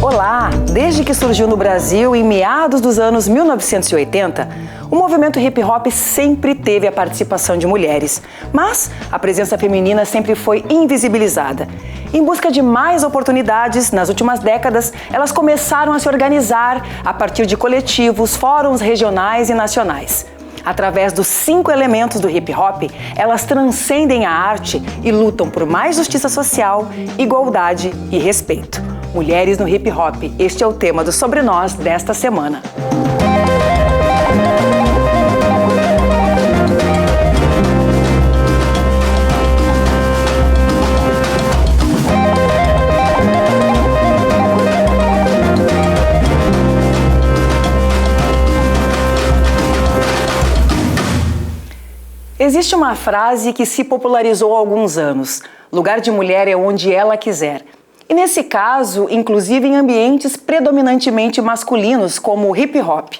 Olá! Desde que surgiu no Brasil em meados dos anos 1980, o movimento hip hop sempre teve a participação de mulheres, mas a presença feminina sempre foi invisibilizada. Em busca de mais oportunidades, nas últimas décadas, elas começaram a se organizar a partir de coletivos, fóruns regionais e nacionais. Através dos 5 elementos do hip hop, elas transcendem a arte e lutam por mais justiça social, igualdade e respeito. Mulheres no hip hop, este é o tema do Sobre Nós desta semana. Existe uma frase que se popularizou há alguns anos: lugar de mulher é onde ela quiser. E nesse caso, inclusive em ambientes predominantemente masculinos, como o hip hop.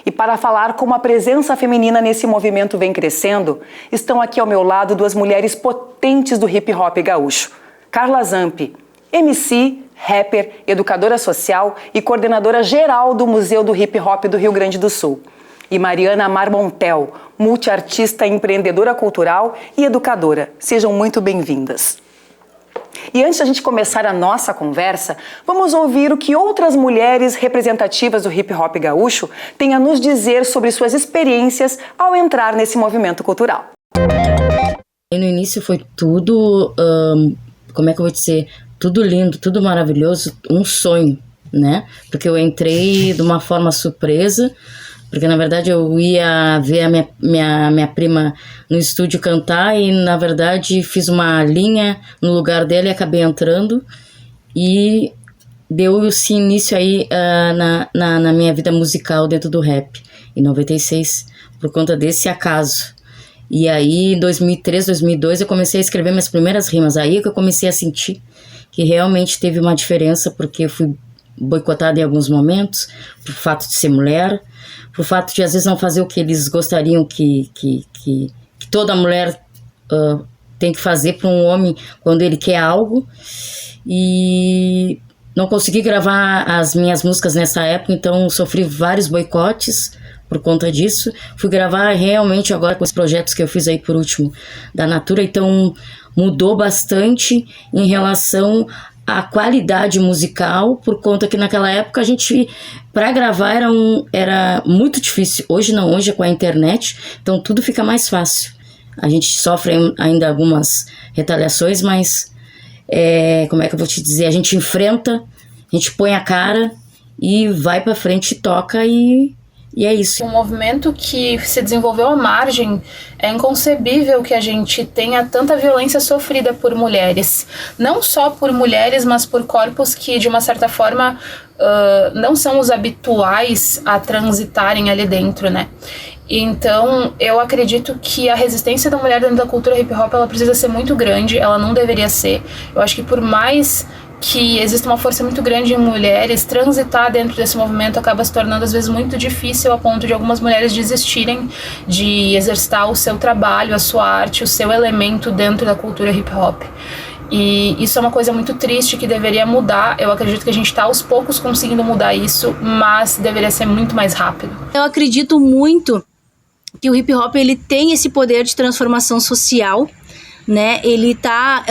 E para falar como a presença feminina nesse movimento vem crescendo, estão aqui ao meu lado duas mulheres potentes do hip hop gaúcho. Carla Zampi, MC, rapper, educadora social e coordenadora geral do Museu do Hip Hop do Rio Grande do Sul. E Mariana Marmontel, multiartista, empreendedora cultural e educadora. Sejam muito bem-vindas. E antes de a gente começar a nossa conversa, vamos ouvir o que outras mulheres representativas do hip hop gaúcho têm a nos dizer sobre suas experiências ao entrar nesse movimento cultural. No início foi tudo, como é que eu vou dizer, tudo lindo, tudo maravilhoso, um sonho, né? Porque eu entrei de uma forma surpresa, porque na verdade eu ia ver a minha prima no estúdio cantar e na verdade fiz uma linha no lugar dela e acabei entrando e deu-se início aí na minha vida musical dentro do rap, em 96, por conta desse acaso. E aí em 2003, 2002 eu comecei a escrever minhas primeiras rimas, aí que eu comecei a sentir que realmente teve uma diferença, porque eu fui boicotada em alguns momentos, por fato de ser mulher, por fato de às vezes não fazer o que eles gostariam que toda mulher tem que fazer para um homem quando ele quer algo, e não consegui gravar as minhas músicas nessa época, então sofri vários boicotes por conta disso. Fui gravar realmente agora com os projetos que eu fiz aí por último da Natura, então mudou bastante em relação a qualidade musical, por conta que naquela época a gente, para gravar era muito difícil. Hoje não, hoje é com a internet, então tudo fica mais fácil. A gente sofre ainda algumas retaliações, mas como é que eu vou te dizer, a gente enfrenta, a gente põe a cara e vai pra frente, toca e é isso. Um movimento que se desenvolveu à margem, é inconcebível que a gente tenha tanta violência sofrida por mulheres. Não só por mulheres, mas por corpos que, de uma certa forma, não são os habituais a transitarem ali dentro, né? Então, eu acredito que a resistência da mulher dentro da cultura hip-hop, ela precisa ser muito grande, ela não deveria ser. Eu acho que por mais que existe uma força muito grande em mulheres, transitar dentro desse movimento acaba se tornando às vezes muito difícil, a ponto de algumas mulheres desistirem de exercitar o seu trabalho, a sua arte, o seu elemento dentro da cultura hip hop. E isso é uma coisa muito triste que deveria mudar. Eu acredito que a gente está aos poucos conseguindo mudar isso, mas deveria ser muito mais rápido. Eu acredito muito que o hip hop ele tem esse poder de transformação social, né? Ele está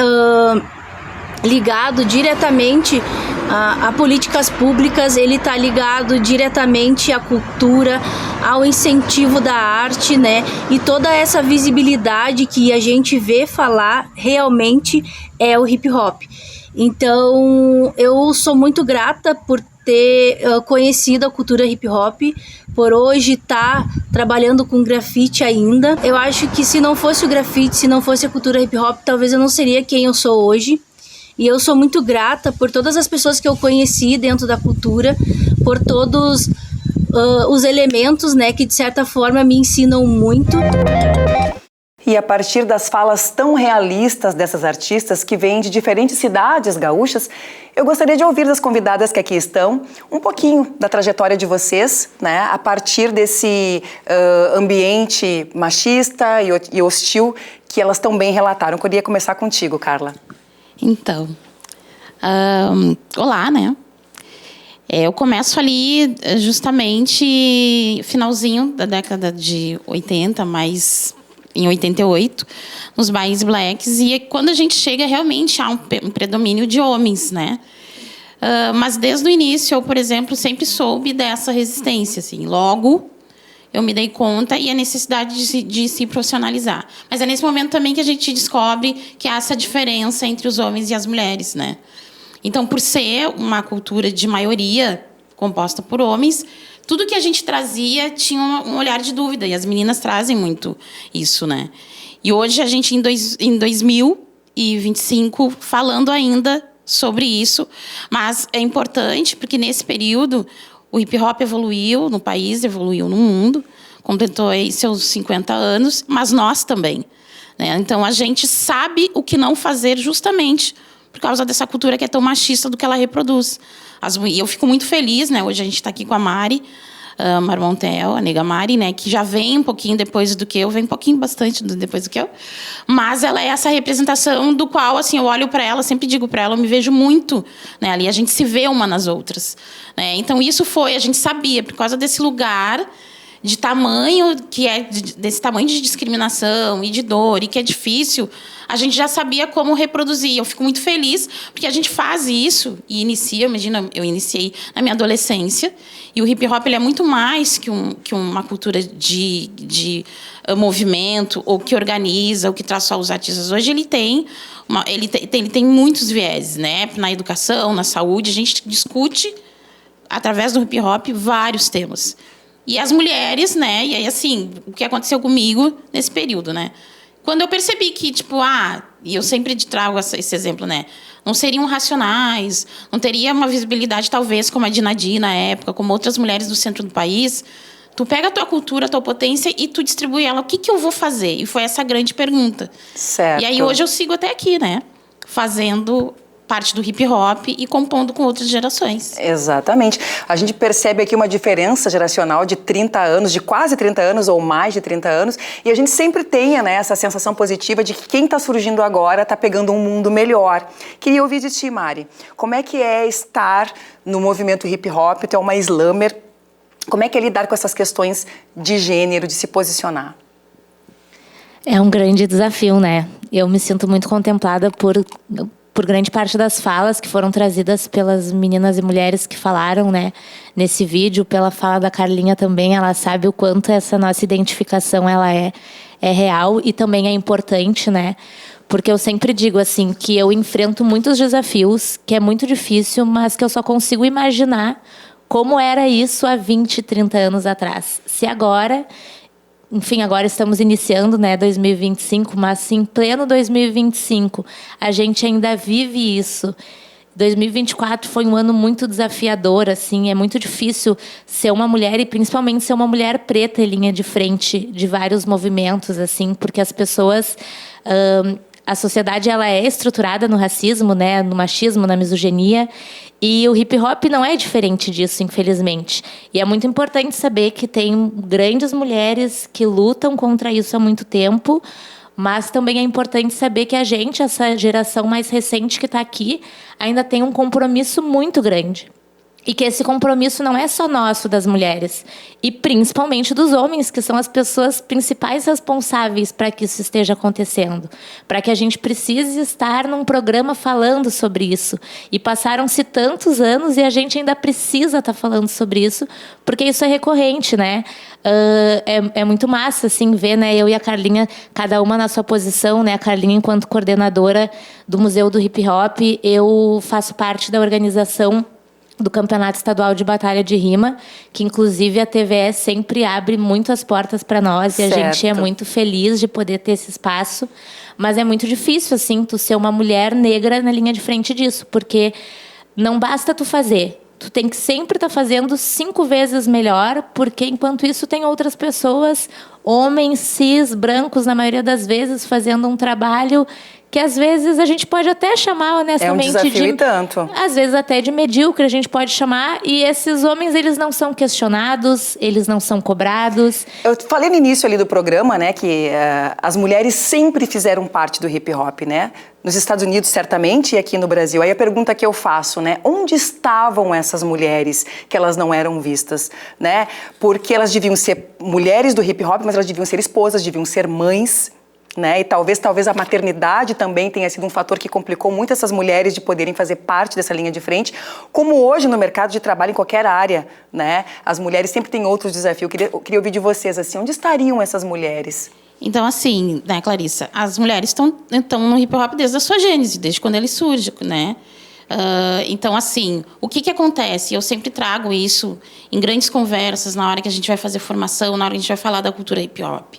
ligado diretamente a políticas públicas, ele está ligado diretamente à cultura, ao incentivo da arte, né? E toda essa visibilidade que a gente vê falar realmente é o hip hop. Então, eu sou muito grata por ter conhecido a cultura hip hop, por hoje estar trabalhando com grafite ainda. Eu acho que se não fosse o grafite, se não fosse a cultura hip hop, talvez eu não seria quem eu sou hoje. E eu sou muito grata por todas as pessoas que eu conheci dentro da cultura, por todos os elementos, né, que de certa forma me ensinam muito. E a partir das falas tão realistas dessas artistas que vêm de diferentes cidades gaúchas, eu gostaria de ouvir das convidadas que aqui estão um pouquinho da trajetória de vocês, né, a partir desse ambiente machista e hostil que elas tão bem relataram. Eu queria começar contigo, Carla. Então, olá, né? Eu começo ali justamente finalzinho da década de 80, mais em 88, nos bailes blacks, e quando a gente chega realmente há um predomínio de homens, né? Mas desde o início, eu, por exemplo, sempre soube dessa resistência, assim, logo eu me dei conta e a necessidade de se profissionalizar. Mas é nesse momento também que a gente descobre que há essa diferença entre os homens e as mulheres, né? Então, por ser uma cultura de maioria composta por homens, tudo que a gente trazia tinha um olhar de dúvida, e as meninas trazem muito isso, né? E hoje a gente, em 2025, falando ainda sobre isso, mas é importante porque nesse período o hip-hop evoluiu no país, evoluiu no mundo, completou aí seus 50 anos, mas nós também, né? Então, a gente sabe o que não fazer justamente por causa dessa cultura que é tão machista do que ela reproduz. E eu fico muito feliz, né? Hoje a gente está aqui com a Mari Marmontel, a nega Mari, né? Que já vem um pouquinho depois do que eu, vem um pouquinho bastante depois do que eu, mas ela é essa representação do qual, assim, eu olho para ela, sempre digo para ela, eu me vejo muito, né? Ali a gente se vê uma nas outras, né? Então isso a gente sabia, por causa desse lugar de tamanho, que é desse tamanho de discriminação e de dor, e que é difícil, a gente já sabia como reproduzir. Eu fico muito feliz, porque a gente faz isso e inicia, imagina, eu iniciei na minha adolescência, e o hip-hop ele é muito mais que uma cultura de movimento, ou que organiza, ou que traz só os artistas. Hoje ele tem muitos vieses, né? Na educação, na saúde, a gente discute, através do hip-hop, vários temas. E as mulheres, né? E aí, assim, o que aconteceu comigo nesse período, né? Quando eu percebi que, tipo, e eu sempre trago esse exemplo, né? Não seriam racionais, não teria uma visibilidade, talvez, como a Dinadi na época, como outras mulheres do centro do país. Tu pega a tua cultura, a tua potência e tu distribui ela. O que eu vou fazer? E foi essa grande pergunta. Certo. E aí, hoje eu sigo até aqui, né? Fazendo parte do hip-hop e compondo com outras gerações. Exatamente. A gente percebe aqui uma diferença geracional de 30 anos, de quase 30 anos ou mais de 30 anos, e a gente sempre tenha, né, essa sensação positiva de que quem está surgindo agora está pegando um mundo melhor. Queria ouvir de ti, Mari, como é que é estar no movimento hip-hop, tu é uma slammer, como é que é lidar com essas questões de gênero, de se posicionar? É um grande desafio, né? Eu me sinto muito contemplada por grande parte das falas que foram trazidas pelas meninas e mulheres que falaram, né, nesse vídeo, pela fala da Carlinha também, ela sabe o quanto essa nossa identificação ela é real e também é importante, né? Porque eu sempre digo assim que eu enfrento muitos desafios, que é muito difícil, mas que eu só consigo imaginar como era isso há 20, 30 anos atrás. Se agora, enfim, agora estamos iniciando, né, 2025, mas se em pleno 2025 a gente ainda vive isso. 2024 foi um ano muito desafiador, assim, é muito difícil ser uma mulher e principalmente ser uma mulher preta em linha de frente de vários movimentos, assim, porque as pessoas, a sociedade ela é estruturada no racismo, né, no machismo, na misoginia, e o hip-hop não é diferente disso, infelizmente. E é muito importante saber que tem grandes mulheres que lutam contra isso há muito tempo, mas também é importante saber que a gente, essa geração mais recente que está aqui, ainda tem um compromisso muito grande. E que esse compromisso não é só nosso, das mulheres, e principalmente dos homens, que são as pessoas principais responsáveis para que isso esteja acontecendo. Para que a gente precise estar num programa falando sobre isso. E passaram-se tantos anos e a gente ainda precisa estar falando sobre isso, porque isso é recorrente, né? É muito massa, assim, ver, né, eu e a Carlinha, cada uma na sua posição, né? A Carlinha enquanto coordenadora do Museu do Hip Hop, eu faço parte da organização do Campeonato Estadual de Batalha de Rima, que inclusive a TVE sempre abre muito as portas para nós, certo. E a gente é muito feliz de poder ter esse espaço, mas é muito difícil, assim, tu ser uma mulher negra na linha de frente disso, porque não basta tu fazer, tu tem que sempre estar fazendo 5 vezes melhor, porque enquanto isso tem outras pessoas, homens, cis, brancos, na maioria das vezes, fazendo um trabalho que às vezes a gente pode até chamar honestamente desafio e tanto. Às vezes até de medíocre a gente pode chamar, e esses homens, eles não são questionados, eles não são cobrados. Eu falei no início ali do programa, né, que as mulheres sempre fizeram parte do hip hop, né? Nos Estados Unidos, certamente, e aqui no Brasil. Aí a pergunta que eu faço, né? Onde estavam essas mulheres que elas não eram vistas, né? Porque elas deviam ser mulheres do hip hop, mas elas deviam ser esposas, deviam ser mães, né? E talvez a maternidade também tenha sido um fator que complicou muito essas mulheres de poderem fazer parte dessa linha de frente, como hoje no mercado de trabalho, em qualquer área, né? As mulheres sempre têm outros desafios. Eu queria ouvir de vocês, assim, onde estariam essas mulheres? Então, assim, né, Clarissa, as mulheres estão no hip hop desde a sua gênese, desde quando ele surge, né? Então, assim, o que acontece? Eu sempre trago isso em grandes conversas, na hora que a gente vai fazer formação, na hora que a gente vai falar da cultura hip hop.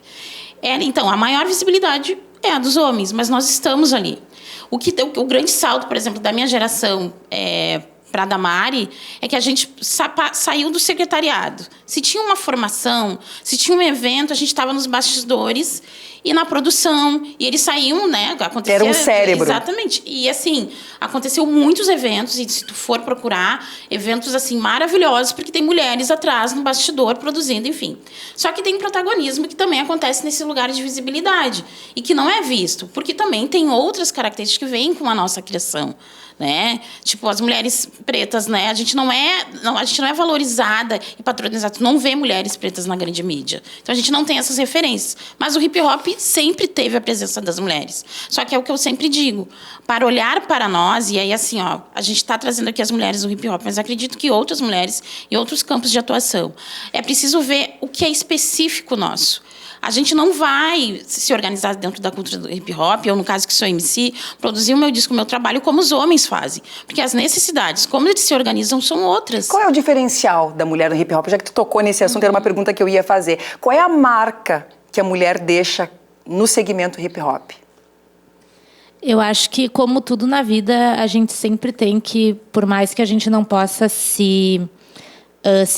Então, a maior visibilidade é a dos homens, mas nós estamos ali. O grande salto, por exemplo, da minha geração para a da Mari, é que a gente saiu do secretariado. Se tinha uma formação, se tinha um evento, a gente estava nos bastidores e na produção. E eles saíam, né? Era um cérebro. Exatamente. E, assim, aconteceu muitos eventos, e se tu for procurar, eventos, assim, maravilhosos, porque tem mulheres atrás no bastidor produzindo, enfim. Só que tem protagonismo que também acontece nesse lugar de visibilidade e que não é visto, porque também tem outras características que vêm com a nossa criação, né? Tipo, as mulheres pretas, né? A gente não é valorizada e patronizada. Tu não vê mulheres pretas na grande mídia. Então, a gente não tem essas referências. Mas o hip-hop sempre teve a presença das mulheres. Só que é o que eu sempre digo. Para olhar para nós, e aí, assim, ó, a gente está trazendo aqui as mulheres do hip-hop, mas acredito que outras mulheres em outros campos de atuação. É preciso ver o que é específico nosso. A gente não vai se organizar dentro da cultura do hip-hop, eu, no caso que sou MC, produzir o meu disco, o meu trabalho, como os homens fazem. Porque as necessidades, como eles se organizam, são outras. Qual é o diferencial da mulher no hip-hop? Já que tu tocou nesse assunto, era uma pergunta que eu ia fazer. Qual é a marca que a mulher deixa no segmento hip-hop? Eu acho que, como tudo na vida, a gente sempre tem que, por mais que a gente não possa se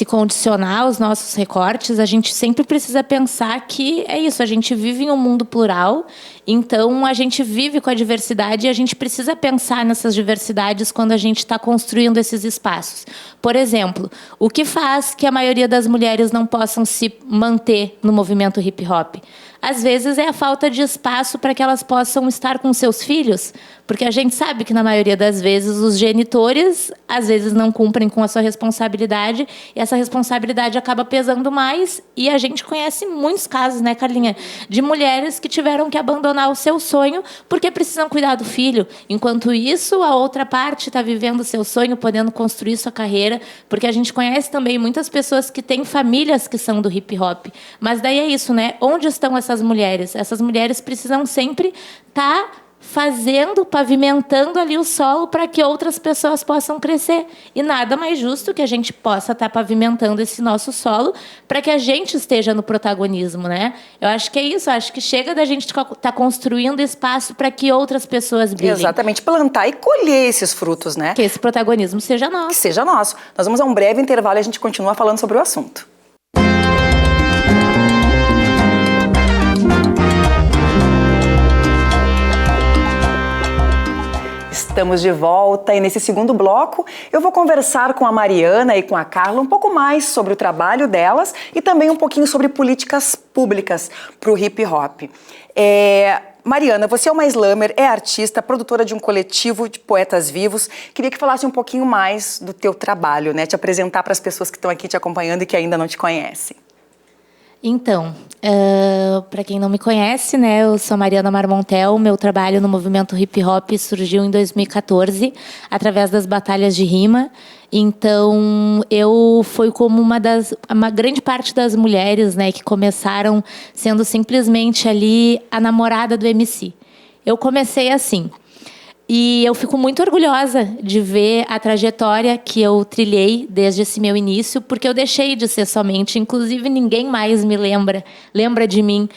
condicionar aos nossos recortes, a gente sempre precisa pensar que é isso, a gente vive em um mundo plural, então a gente vive com a diversidade e a gente precisa pensar nessas diversidades quando a gente está construindo esses espaços. Por exemplo, o que faz que a maioria das mulheres não possam se manter no movimento hip-hop? Às vezes é a falta de espaço para que elas possam estar com seus filhos, porque a gente sabe que, na maioria das vezes, os genitores, às vezes, não cumprem com a sua responsabilidade, e essa responsabilidade acaba pesando mais, e a gente conhece muitos casos, né, Carlinha, de mulheres que tiveram que abandonar o seu sonho porque precisam cuidar do filho. Enquanto isso, a outra parte está vivendo o seu sonho, podendo construir sua carreira, porque a gente conhece também muitas pessoas que têm famílias que são do hip-hop. Mas daí é isso, né? Onde estão essas mulheres? Essas mulheres precisam sempre estar pavimentando ali o solo para que outras pessoas possam crescer. E nada mais justo que a gente possa estar pavimentando esse nosso solo para que a gente esteja no protagonismo, né? Eu acho que é isso, eu acho que chega da gente estar construindo espaço para que outras pessoas brilhem. Exatamente, plantar e colher esses frutos, né? Que esse protagonismo seja nosso. Que seja nosso. Nós vamos a um breve intervalo e a gente continua falando sobre o assunto. Estamos de volta e nesse segundo bloco eu vou conversar com a Mariana e com a Carla um pouco mais sobre o trabalho delas e também um pouquinho sobre políticas públicas para o hip hop. Mariana, você é uma slammer, é artista, produtora de um coletivo de poetas vivos. Queria que falasse um pouquinho mais do teu trabalho, né? Te apresentar para as pessoas que estão aqui te acompanhando e que ainda não te conhecem. Então, para quem não me conhece, né, eu sou Mariana Marmontel. Meu trabalho no movimento hip hop surgiu em 2014 através das batalhas de rima. Então, eu fui como uma grande parte das mulheres, né, que começaram sendo simplesmente ali a namorada do MC. Eu comecei assim. E eu fico muito orgulhosa de ver a trajetória que eu trilhei desde esse meu início, porque eu deixei de ser somente, inclusive ninguém mais me lembra de mim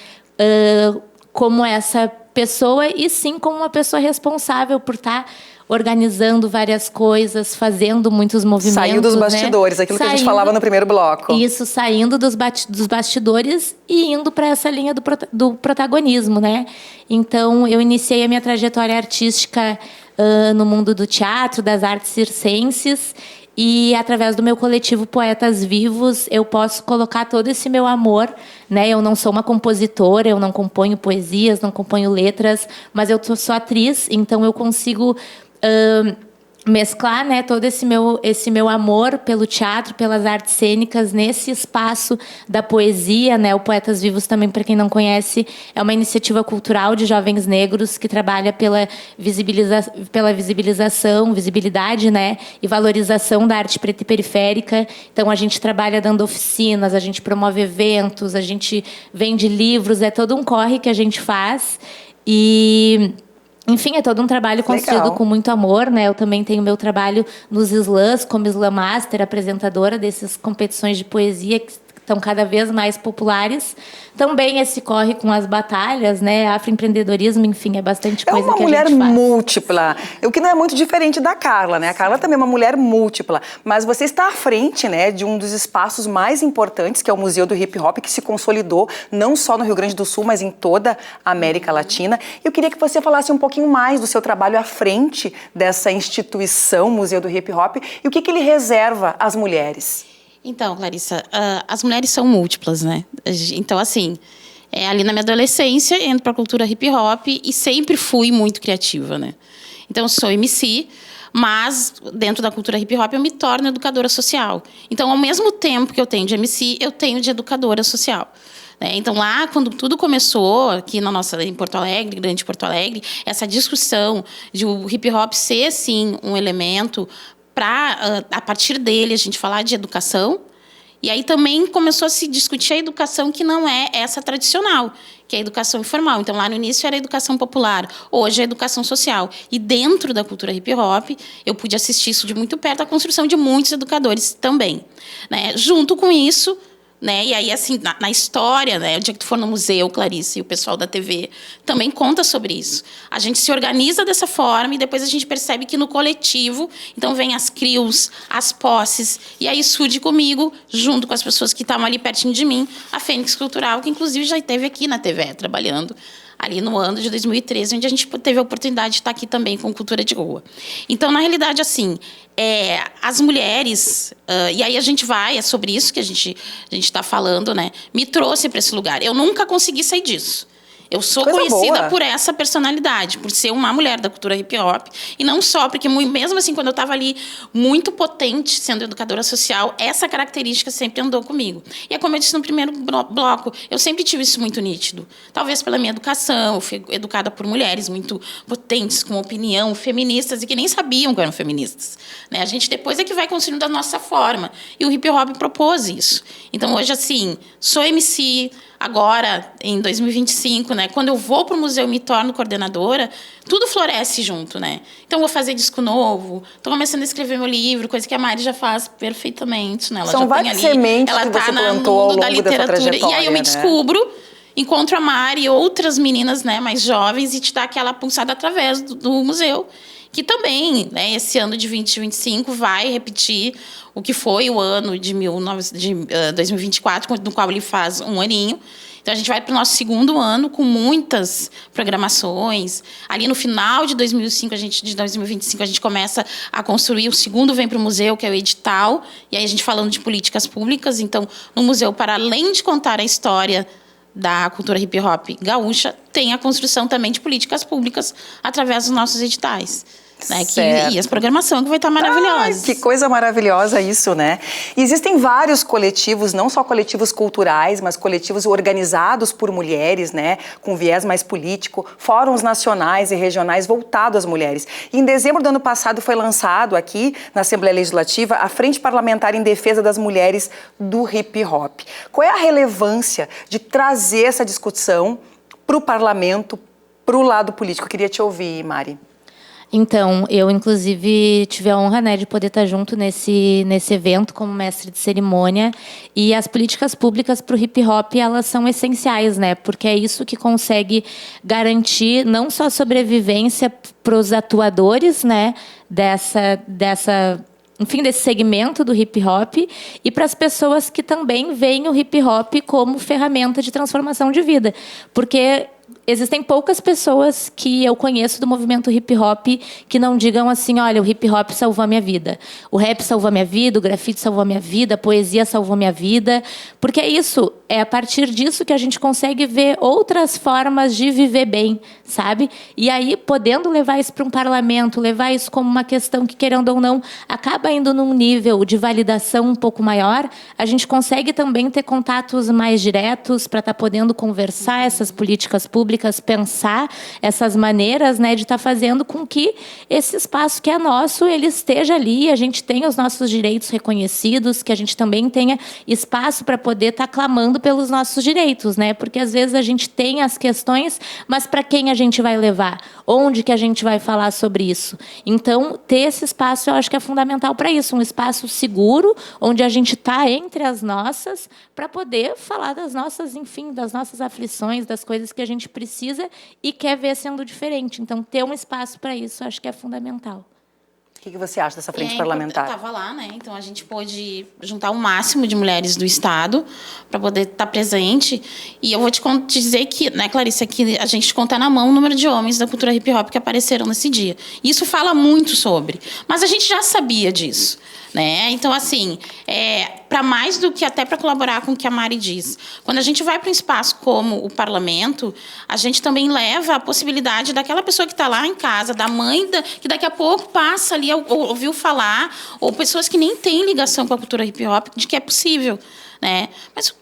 como essa pessoa, e sim como uma pessoa responsável por estar organizando várias coisas, fazendo muitos movimentos. Saiu dos bastidores, aquilo que a gente falava no primeiro bloco. Isso, saindo dos bastidores e indo para essa linha do protagonismo, né? Então, eu iniciei a minha trajetória artística no mundo do teatro, das artes circenses, e através do meu coletivo Poetas Vivos eu posso colocar todo esse meu amor, né? Eu não sou uma compositora, eu não componho poesias, não componho letras, mas eu sou atriz, então eu consigo mesclar, né, todo esse meu amor pelo teatro, pelas artes cênicas nesse espaço da poesia, né? O Poetas Vivos também, para quem não conhece, é uma iniciativa cultural de jovens negros que trabalha pela visibilidade, né, e valorização da arte preta e periférica. Então a gente trabalha dando oficinas, a gente promove eventos, a gente vende livros, é todo um corre que a gente faz e enfim, é todo um trabalho construído com muito amor, né? Eu também tenho meu trabalho nos slams, como Slam Master, apresentadora dessas competições de poesia que estão cada vez mais populares. Também esse corre com as batalhas, né? Afroempreendedorismo, enfim, é bastante coisa que a gente faz. É uma mulher múltipla, o que não é muito diferente da Carla, né? A Carla também é uma mulher múltipla, mas você está à frente, né, de um dos espaços mais importantes, que é o Museu do Hip Hop, que se consolidou não só no Rio Grande do Sul, mas em toda a América Latina. Eu queria que você falasse um pouquinho mais do seu trabalho à frente dessa instituição, Museu do Hip Hop, e o que ele reserva às mulheres. Então, Clarissa, as mulheres são múltiplas, né? Então, assim, ali na minha adolescência, entro para a cultura hip hop e sempre fui muito criativa, né? Então, eu sou MC, mas dentro da cultura hip hop eu me torno educadora social. Então, ao mesmo tempo que eu tenho de MC, eu tenho de educadora social. Então, lá, quando tudo começou, aqui em Porto Alegre, Grande Porto Alegre, essa discussão de o hip hop ser, sim, um elemento para, a partir dele, a gente falar de educação. E aí também começou a se discutir a educação que não é essa tradicional, que é a educação informal. Então, lá no início era a educação popular, hoje é a educação social. E dentro da cultura hip-hop, eu pude assistir isso de muito perto, a construção de muitos educadores também. Né? Junto com isso, né? E aí, assim, na história, né? O dia que tu for no museu, Clarice, e o pessoal da TV também conta sobre isso. A gente se organiza dessa forma e depois a gente percebe que no coletivo, então vem as crios, as posses, e aí surge comigo, junto com as pessoas que estavam ali pertinho de mim, a Fênix Cultural, que inclusive já esteve aqui na TV trabalhando, ali no ano de 2013, onde a gente teve a oportunidade de estar aqui também com cultura de rua. Então, na realidade, assim, as mulheres, e aí a gente vai, é sobre isso que a gente está falando, né? Me trouxe para esse lugar. Eu nunca consegui sair disso. Eu sou conhecida por essa personalidade, por ser uma mulher da cultura hip-hop. E não só, porque mesmo assim, quando eu estava ali muito potente, sendo educadora social, essa característica sempre andou comigo. E é como eu disse no primeiro bloco, eu sempre tive isso muito nítido. Talvez pela minha educação, eu fui educada por mulheres muito potentes, com opinião, feministas, e que nem sabiam que eram feministas. Né? A gente depois é que vai construindo da nossa forma. E o hip-hop propôs isso. Então, hoje, assim, sou MC. Agora, em 2025, né, quando eu vou para o museu e me torno coordenadora, tudo floresce junto, né? Então, vou fazer disco novo, estou começando a escrever meu livro, coisa que a Mari já faz perfeitamente, né? Ela São já várias tem ali, sementes ela que você tá plantou ao no mundo da longo dessa literatura. E aí eu me né? descubro, encontro a Mari e outras meninas, né, mais jovens, e te dá aquela pulsada através do museu, que também, né, esse ano de 2025 vai repetir o que foi o ano de 2024, no qual ele faz um aninho. Então, a gente vai para o nosso segundo ano com muitas programações. Ali no final de 2025, a gente começa a construir. O segundo vem para o museu, que é o edital. E aí a gente falando de políticas públicas. Então, no museu, para além de contar a história da cultura hip-hop gaúcha, tem a construção também de políticas públicas através dos nossos editais. Né, e as programações que vai estar maravilhosas. Que coisa maravilhosa isso, né? E existem vários coletivos, não só coletivos culturais, mas coletivos organizados por mulheres, né, com viés mais político, fóruns nacionais e regionais voltados às mulheres. E em dezembro do ano passado foi lançado aqui na Assembleia Legislativa a Frente Parlamentar em Defesa das Mulheres do Hip Hop. Qual é a relevância de trazer essa discussão para o parlamento, para o lado político? Eu queria te ouvir, Mari. Então, eu inclusive tive a honra, né, de poder estar junto nesse evento como mestre de cerimônia, e as políticas públicas para o hip hop, elas são essenciais, né, porque é isso que consegue garantir não só a sobrevivência para os atuadores, né, enfim, desse segmento do hip hop, e para as pessoas que também veem o hip hop como ferramenta de transformação de vida, porque existem poucas pessoas que eu conheço do movimento hip hop que não digam assim, olha, o hip hop salvou a minha vida, o rap salvou a minha vida, o grafite salvou a minha vida, a poesia salvou a minha vida, porque é isso, é a partir disso que a gente consegue ver outras formas de viver bem, sabe? E aí, podendo levar isso para um parlamento, levar isso como uma questão que, querendo ou não, acaba indo num nível de validação um pouco maior, a gente consegue também ter contatos mais diretos para estar podendo conversar essas políticas públicas, pensar essas maneiras, né, de estar fazendo com que esse espaço que é nosso, ele esteja ali, a gente tenha os nossos direitos reconhecidos, que a gente também tenha espaço para poder estar clamando pelos nossos direitos, né? Porque às vezes a gente tem as questões, mas para quem a gente vai levar? Onde que a gente vai falar sobre isso? Então, ter esse espaço eu acho que é fundamental para isso, um espaço seguro, onde a gente está entre as nossas, para poder falar das nossas, enfim, das nossas aflições, das coisas que a gente precisa e quer ver sendo diferente. Então, ter um espaço para isso, eu acho que é fundamental. O que você acha dessa frente parlamentar? Eu estava lá, né? Então a gente pôde juntar o máximo de mulheres do Estado para poder estar presente. E eu vou te dizer que, né, Clarice, que a gente conta na mão o número de homens da cultura hip hop que apareceram nesse dia. E isso fala muito sobre. Mas a gente já sabia disso, né? Então, assim, para mais do que até para colaborar com o que a Mari diz, quando a gente vai para um espaço como o parlamento, a gente também leva a possibilidade daquela pessoa que está lá em casa, da mãe que daqui a pouco passa ali, ouviu falar, ou pessoas que nem têm ligação com a cultura hip hop, de que é possível, né? Mas o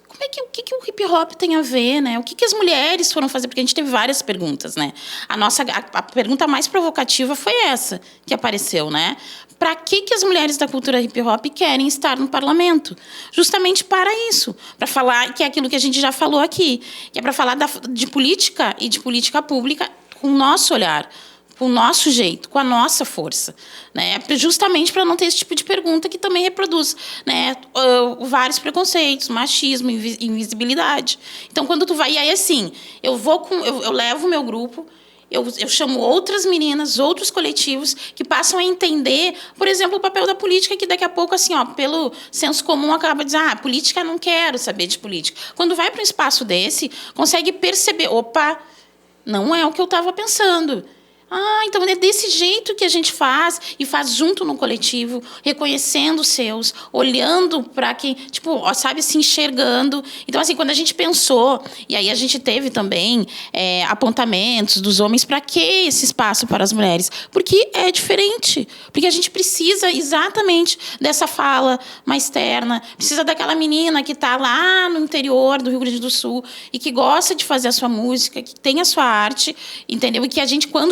que o hip hop tem a ver, né? O que as mulheres foram fazer? Porque a gente teve várias perguntas, né? A pergunta mais provocativa foi essa que apareceu, né? Para que as mulheres da cultura hip hop querem estar no parlamento? Justamente para isso, para falar, que é aquilo que a gente já falou aqui, que é para falar de política e de política pública com o nosso olhar, com o nosso jeito, com a nossa força, né? Justamente para não ter esse tipo de pergunta que também reproduz, né, vários preconceitos, machismo, invisibilidade. Então, quando tu vai, e aí assim, eu levo o meu grupo, eu chamo outras meninas, outros coletivos que passam a entender, por exemplo, o papel da política, que daqui a pouco, assim, ó, pelo senso comum, acaba dizendo, política, não quero saber de política. Quando vai para um espaço desse, consegue perceber, opa, não é o que eu estava pensando. Então é desse jeito que a gente faz, e faz junto no coletivo, reconhecendo os seus, olhando para quem, tipo, sabe, se enxergando. Então, assim, quando a gente pensou, e aí a gente teve também apontamentos dos homens, para que esse espaço para as mulheres? Porque é diferente, porque a gente precisa exatamente dessa fala mais terna, precisa daquela menina que está lá no interior do Rio Grande do Sul e que gosta de fazer a sua música, que tem a sua arte, entendeu? E que a gente, quando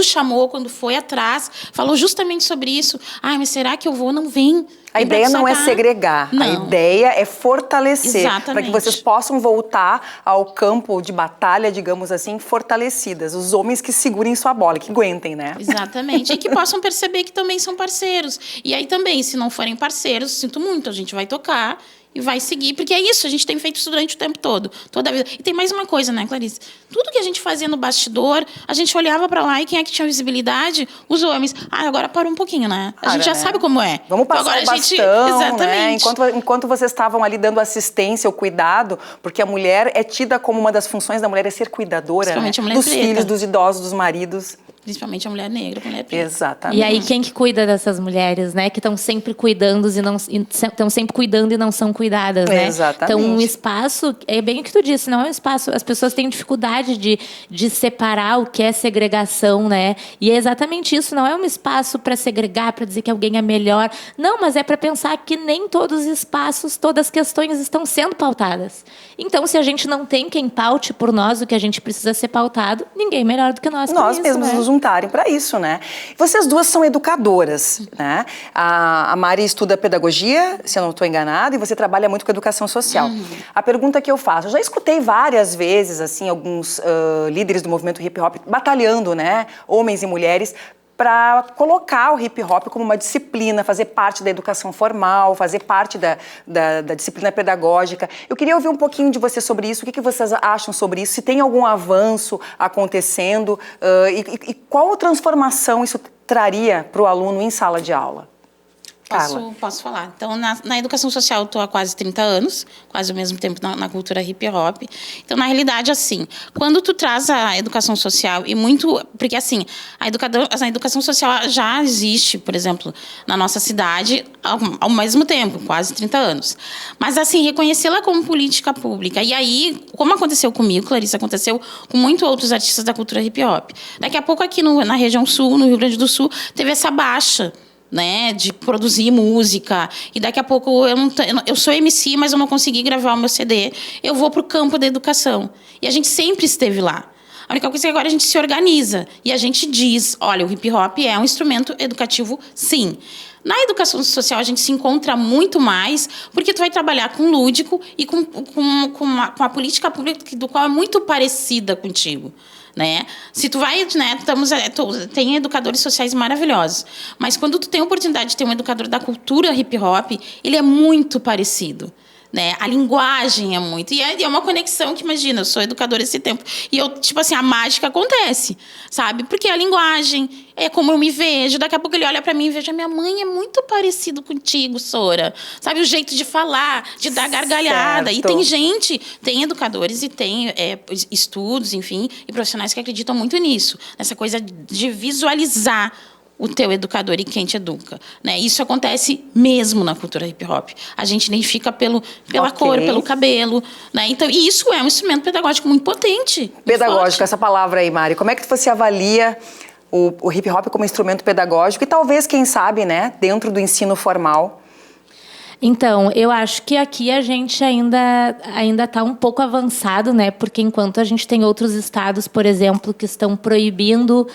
quando foi atrás, falou justamente sobre isso. Mas será que eu vou? Não vem. A ideia não é segregar, não. A ideia é fortalecer, para que vocês possam voltar ao campo de batalha, digamos assim, fortalecidas. Os homens que segurem sua bola, que aguentem, né? Exatamente. E que possam perceber que também são parceiros. E aí também, se não forem parceiros, sinto muito, a gente vai tocar e vai seguir, porque é isso, a gente tem feito isso durante o tempo todo, toda a vida. E tem mais uma coisa, né, Clarice? Tudo que a gente fazia no bastidor, a gente olhava para lá e quem é que tinha visibilidade? Os homens. Agora parou um pouquinho, né? A gente já sabe como é. Vamos passar agora o bastão, exatamente. Né? Enquanto vocês estavam ali dando assistência, o cuidado, porque a mulher é tida como uma das funções da mulher é ser cuidadora, né? A mulher dos preta. Filhos, dos idosos, dos maridos. Principalmente a mulher negra, a mulher preta. Exatamente. E aí, quem que cuida dessas mulheres, né? Que estão sempre cuidando e não são cuidadas, né? Exatamente. Então, um espaço, é bem o que tu disse, não é um espaço, as pessoas têm dificuldade de separar o que é segregação, né? E é exatamente isso, não é um espaço para segregar, para dizer que alguém é melhor. Não, mas é para pensar que nem todos os espaços, todas as questões estão sendo pautadas. Então, se a gente não tem quem paute por nós o que a gente precisa ser pautado, ninguém melhor do que nós. Nós mesmos nos juntarem para isso, né? Vocês duas são educadoras, né? A Mari estuda pedagogia, se eu não estou enganada, e você trabalha muito com educação social. A pergunta que eu faço, eu já escutei várias vezes, assim, alguns líderes do movimento hip hop batalhando, né? Homens e mulheres, para colocar o hip hop como uma disciplina, fazer parte da educação formal, fazer parte da disciplina pedagógica. Eu queria ouvir um pouquinho de você sobre isso, o que vocês acham sobre isso, se tem algum avanço acontecendo e qual transformação isso traria para o aluno em sala de aula. Posso falar. Então, na educação social, eu estou há quase 30 anos, quase o mesmo tempo na cultura hip-hop. Então, na realidade, assim, quando tu traz a educação social e muito... Porque, assim, a educação social já existe, por exemplo, na nossa cidade ao mesmo tempo, quase 30 anos. Mas, assim, reconhecê-la como política pública. E aí, como aconteceu comigo, Clarissa, aconteceu com muitos outros artistas da cultura hip-hop. Daqui a pouco, aqui na região sul, no Rio Grande do Sul, teve essa baixa, né, de produzir música, e daqui a pouco eu sou MC, mas eu não consegui gravar o meu CD, eu vou para o campo da educação. E a gente sempre esteve lá. A única coisa é que agora a gente se organiza e a gente diz, olha, o hip hop é um instrumento educativo, sim. Na educação social a gente se encontra muito mais, porque tu vai trabalhar com lúdico e com a política pública do qual é muito parecida contigo. Né? Se tu vai, né, tem educadores sociais maravilhosos, mas quando tu tem a oportunidade de ter um educador da cultura hip hop, ele é muito parecido, né? A linguagem é muito, e é uma conexão que, imagina, eu sou educadora esse tempo, e eu, tipo assim, a mágica acontece, sabe? Porque a linguagem é como eu me vejo, daqui a pouco ele olha pra mim e veja, minha mãe é muito parecido contigo, Sora, sabe? O jeito de falar, de dar gargalhada, certo. E tem educadores e tem estudos, enfim, e profissionais que acreditam muito nisso, nessa coisa de visualizar o teu educador e quem te educa, né? Isso acontece mesmo na cultura hip-hop. A gente identifica pela cor, pelo cabelo, né? Então, e isso é um instrumento pedagógico muito potente. Pedagógico, essa palavra aí, Mari. Como é que você avalia o hip-hop como instrumento pedagógico e talvez, quem sabe, né, dentro do ensino formal? Então, eu acho que aqui a gente ainda está um pouco avançado, né? Porque enquanto a gente tem outros estados, por exemplo, que estão proibindo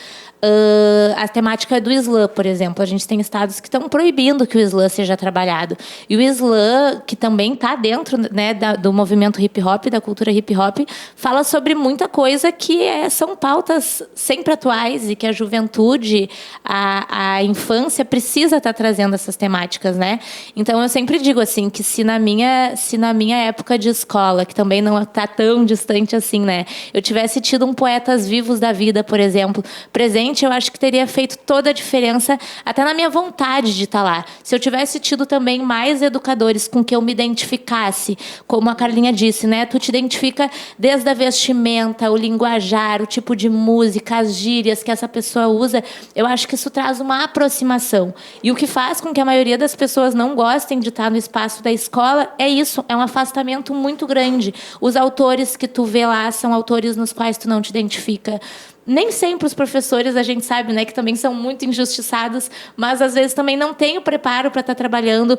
a temática do Islã, por exemplo. A gente tem estados que estão proibindo que o Islã seja trabalhado. E o Islã, que também está dentro, né, do movimento hip-hop, da cultura hip-hop, fala sobre muita coisa que são pautas sempre atuais e que a juventude, a infância precisa estar trazendo essas temáticas, né? Então, eu sempre digo assim, que se na minha época de escola, que também não está tão distante assim, né, eu tivesse tido um Poetas Vivos da Vida, por exemplo, presente, eu acho que teria feito toda a diferença, até na minha vontade de estar lá. Se eu tivesse tido também mais educadores com que eu me identificasse, como a Carlinha disse, né? Tu te identifica desde a vestimenta, o linguajar, o tipo de música, as gírias que essa pessoa usa. Eu acho que isso traz uma aproximação. E o que faz com que a maioria das pessoas não gostem de estar no espaço da escola é isso, é um afastamento muito grande. Os autores que tu vê lá são autores nos quais tu não te identifica. Nem sempre os professores, a gente sabe, né, que também são muito injustiçados, mas às vezes também não têm o preparo para estar trabalhando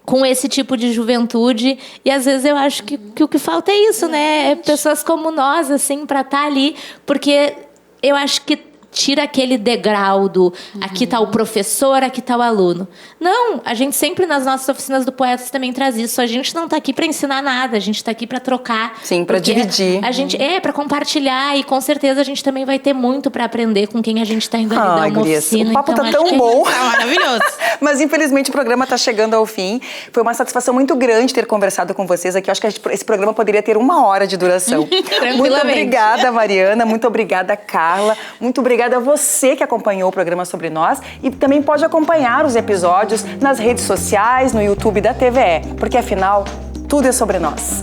com esse tipo de juventude, e às vezes eu acho que o que falta é isso, né, é pessoas como nós, assim, para estar ali, porque eu acho que tira aquele degrau do aqui está o professor, aqui está o aluno. Não, a gente sempre nas nossas oficinas do Poetas também traz isso. A gente não está aqui para ensinar nada, a gente está aqui para trocar. Sim, para dividir. A gente para compartilhar, e com certeza a gente também vai ter muito para aprender com quem a gente está indo ali dar uma oficina. O papo então, tá tão bom. Tá maravilhoso. Mas infelizmente o programa está chegando ao fim. Foi uma satisfação muito grande ter conversado com vocês aqui. Eu acho que esse programa poderia ter 1 hora de duração. Muito obrigada, Mariana. Muito obrigada, Carla. Muito obrigada a você que acompanhou o programa Sobre Nós, e também pode acompanhar os episódios nas redes sociais, no YouTube da TVE, porque afinal, tudo é sobre nós.